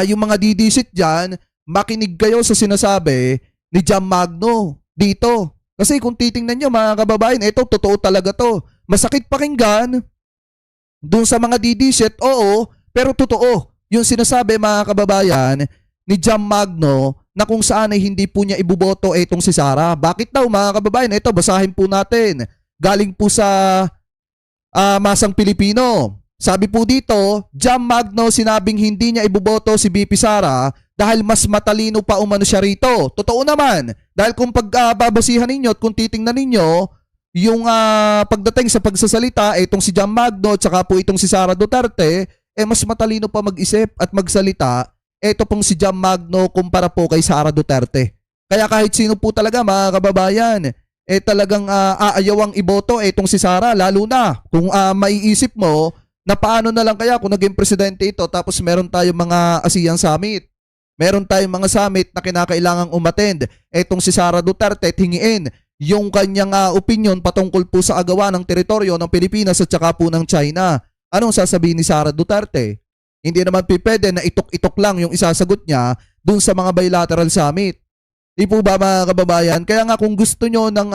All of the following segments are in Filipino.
yung mga didisit dyan, makinig kayo sa sinasabi ni Jam Magno dito. Kasi kung titingnan nyo mga kababayan, ito totoo talaga to. Masakit pakinggan dun sa mga didisit, oo, pero totoo. Yung sinasabi mga kababayan ni Jam Magno na kung saan ay hindi po niya ibuboto itong si Sara. Bakit daw mga kababayan? Ito, basahin po natin. Galing po sa Masang Pilipino. Sabi po dito, Jam Magno sinabing hindi niya iboboto si BP Sara dahil mas matalino pa umano siya rito. Totoo naman. Dahil kung pagbabasihan ninyo at kung titingnan ninyo, yung pagdating sa pagsasalita, itong si Jam Magno at saka po itong si Sara Duterte, mas matalino pa mag-isip at magsalita, ito pong si Jam Magno kumpara po kay Sara Duterte. Kaya kahit sino po talaga mga kababayan, talagang aayawang iboto itong si Sara, lalo na kung maiisip mo, na paano na lang kaya kung naging presidente ito tapos meron tayong mga ASEAN Summit. Meron tayong mga summit na kinakailangang umattend. Etong si Sara Duterte hingiin yung kanyang opinion patungkol po sa agawa ng teritoryo ng Pilipinas at saka po ng China. Anong sasabihin ni Sara Duterte? Hindi naman pwede na itok-itok lang yung isasagot niya dun sa mga bilateral summit. Di po ba mga kababayan? Kaya nga kung gusto nyo ng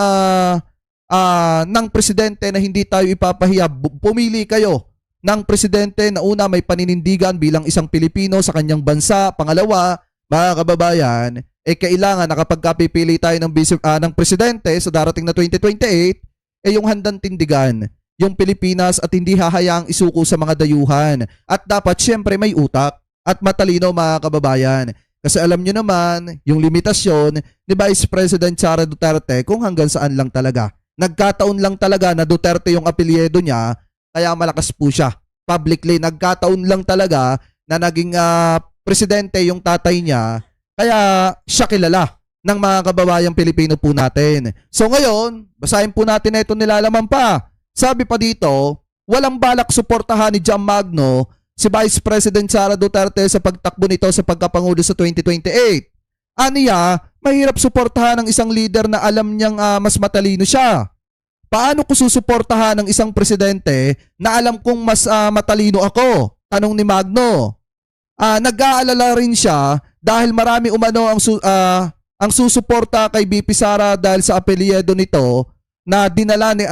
presidente na hindi tayo ipapahiya, pumili kayo ng presidente na una may paninindigan bilang isang Pilipino sa kanyang bansa. Pangalawa, mga kababayan, kailangan na kapag pipili tayo ng presidente sa darating na 2028, yung handang tindigan yung Pilipinas at hindi hahayaang isuko sa mga dayuhan. At dapat syempre may utak at matalino mga kababayan. Kasi alam nyo naman, yung limitasyon ni Vice President Sara Duterte kung hanggang saan lang talaga. Nagkataon lang talaga na Duterte yung apelyido niya, kaya malakas po siya. Publicly, nagkataon lang talaga na naging presidente yung tatay niya, kaya siya kilala ng mga kababayang Pilipino po natin. So ngayon, basahin po natin ito nilalaman pa. Sabi pa dito, walang balak suportahan ni Jam Magno si Vice President Sara Duterte sa pagtakbo nito sa pagkapangulo sa 2028. Aniya, mahirap suportahan ng isang leader na alam niyang mas matalino siya. Paano ko susuportahan ng isang presidente na alam kong mas matalino ako? Tanong ni Magno. Nag-aalala rin siya dahil marami umano ang susuporta kay BP Sara dahil sa apelyido nito na dinala ni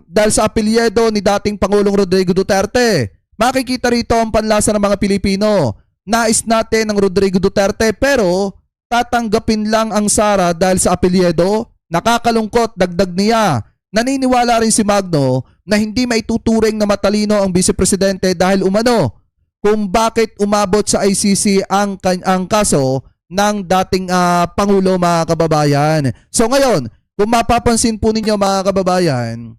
dahil sa apelyido ni dating Pangulong Rodrigo Duterte. Makikita rito ang panlasa ng mga Pilipino. Nais natin ng Rodrigo Duterte pero tatanggapin lang ang Sara dahil sa apelyido. Nakakalungkot, dagdag niya. Naniniwala rin si Magno na hindi maituturing na matalino ang vice-presidente dahil umano kung bakit umabot sa ICC ang kaso ng dating Pangulo mga kababayan. So ngayon, kung mapapansin po ninyo mga kababayan,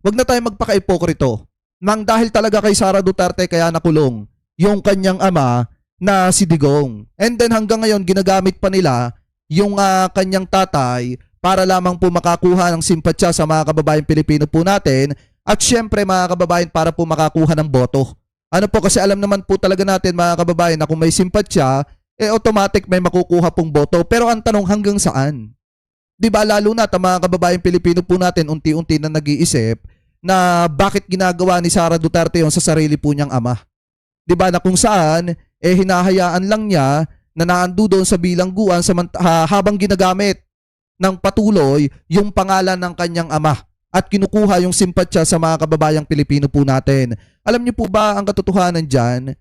wag na tayo magpaka-ipokrito. Nang dahil talaga kay Sara Duterte kaya nakulong yung kanyang ama na si Digong. And then hanggang ngayon ginagamit pa nila yung kanyang tatay para lamang po makakuha ng simpatsya sa mga kababayan Pilipino po natin at syempre mga kababayan para po makakuha ng boto. Ano po kasi alam naman po talaga natin mga kababayan na kung may simpatsya, automatic may makukuha pong boto. Pero ang tanong hanggang saan? Diba lalo na ang mga kababayan Pilipino po natin unti-unti na nag-iisip na bakit ginagawa ni Sara Duterte yung sa sarili po niyang ama. Diba na kung saan hinahayaan lang niya na naando doon sa bilangguan habang ginagamit ng patuloy yung pangalan ng kanyang ama at kinukuha yung simpatsya sa mga kababayang Pilipino po natin. Alam niyo po ba ang katotohanan dyan?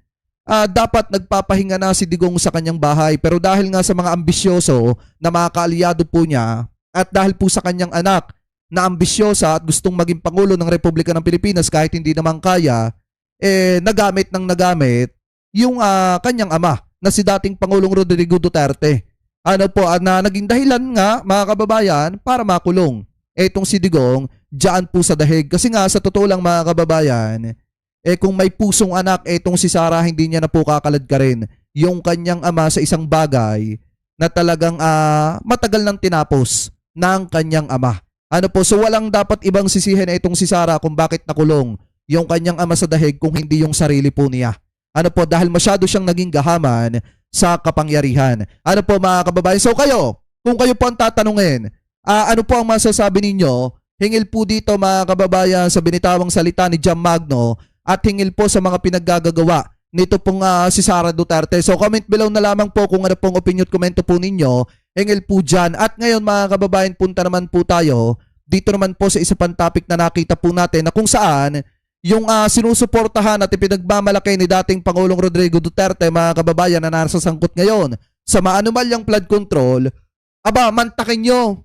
Dapat nagpapahinga na si Digong sa kanyang bahay pero dahil nga sa mga ambisyoso na mga kaalyado po niya at dahil po sa kanyang anak na ambisyosa at gustong maging Pangulo ng Republika ng Pilipinas kahit hindi naman kaya, nagamit yung kanyang ama na si dating Pangulong Rodrigo Duterte. Ano po, na naging dahilan nga mga kababayan para makulong etong si Digong dyan po sa dahig. Kasi nga sa totoo lang mga kababayan, kung may pusong anak etong si Sara, hindi niya na po kakalad ka rin yung kanyang ama sa isang bagay na talagang matagal nang tinapos ng kanyang ama. Ano po, so walang dapat ibang sisihin etong si Sara kung bakit nakulong yung kanyang ama sa dahig kung hindi yung sarili po niya. Ano po, dahil masyado siyang naging gahaman sa kapangyarihan. Ano po mga kababayan? So kayo, kung kayo po ang tatanungin, ano po ang masasabi ninyo? Hingil po dito mga kababayan sa binitawang salita ni Jam Magno at hingil po sa mga pinaggagawa nito pong si Sara Duterte. So comment below na lamang po kung ano pong opinion at komento po ninyo. Engel po dyan. At ngayon mga kababayan, punta naman po tayo dito naman po sa isa pang topic na nakita po natin na kung saan yung sinusuportahan at ipinagmamalaki ni dating Pangulong Rodrigo Duterte, mga kababayan, na nasasangkot ngayon sa maanumalyang flood control. Aba, mantakin nyo.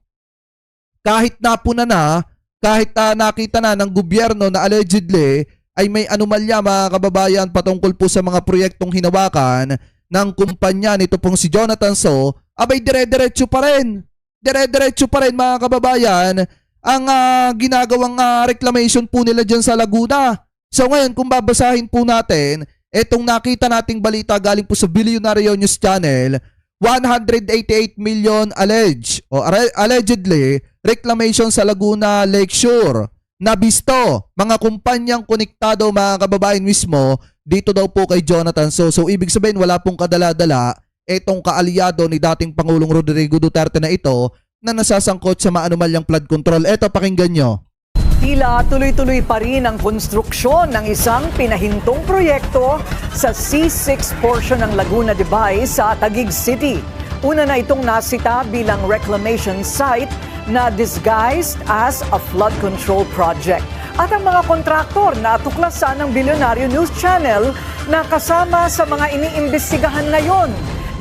Kahit napuna na, kahit nakita na ng gobyerno na allegedly ay may anomalya, mga kababayan, patungkol po sa mga proyektong hinawakan ng kumpanya nito pong si Jonathan So, abay dire-diretso pa rin. Dire-diretso pa rin, mga kababayan, ang ginagawang reclamation po nila dyan sa Laguna. So ngayon, kung babasahin po natin, etong nakita nating balita galing po sa Billionaire News Channel, 188 million allegedly reclamation sa Laguna Lakeshore. Nabisto, mga kumpanyang konektado, mga kababayan, mismo dito daw po kay Jonathan So. So ibig sabihin, wala pong kadala-dala etong kaalyado ni dating Pangulong Rodrigo Duterte na ito na nasasangkot sa maanumalyang flood control. Eto, pakinggan nyo. Tila tuloy-tuloy pa rin ang konstruksyon ng isang pinahintong proyekto sa C6 portion ng Laguna de Bay sa Taguig City. Una na itong nasita bilang reclamation site na disguised as a flood control project. At ang mga kontraktor na tuklasan ng Billionaire News Channel na kasama sa mga iniimbestigahan ngayon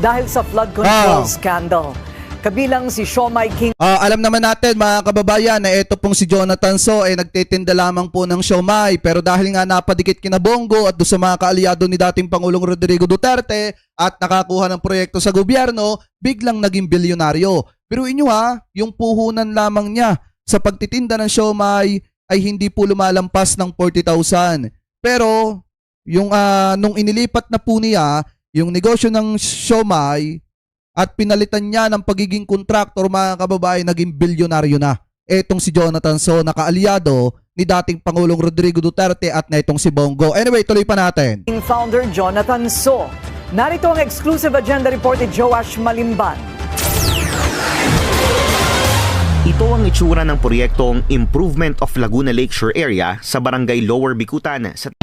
dahil sa flood control scandal. Kabilang si Siomai King. Alam naman natin, mga kababayan, na ito pong si Jonathan So ay nagtitinda lamang po ng siomai, pero dahil nga napadikit kina Bongo at doon sa mga kaalyado ni dating Pangulong Rodrigo Duterte at nakakuha ng proyekto sa gobyerno, biglang naging bilyonaryo. Pero inyo yung puhunan lamang niya sa pagtitinda ng siomai ay hindi po lumalampas ng 40,000. Pero yung nung inilipat na po niya yung negosyo ng siomai at pinalitan niya ng pagiging kontraktor, mga kababayan, naging bilyonaryo na. Etong si Jonathan So, nakaalyado ni dating Pangulong Rodrigo Duterte at na itong si Bongo. Anyway, tuloy pa natin. Founder Jonathan So. Narito ang exclusive agenda report ni Joash Malimban. Ito ang itsura ng proyektong Improvement of Laguna Lakeshore Area sa Barangay Lower Bicutan sa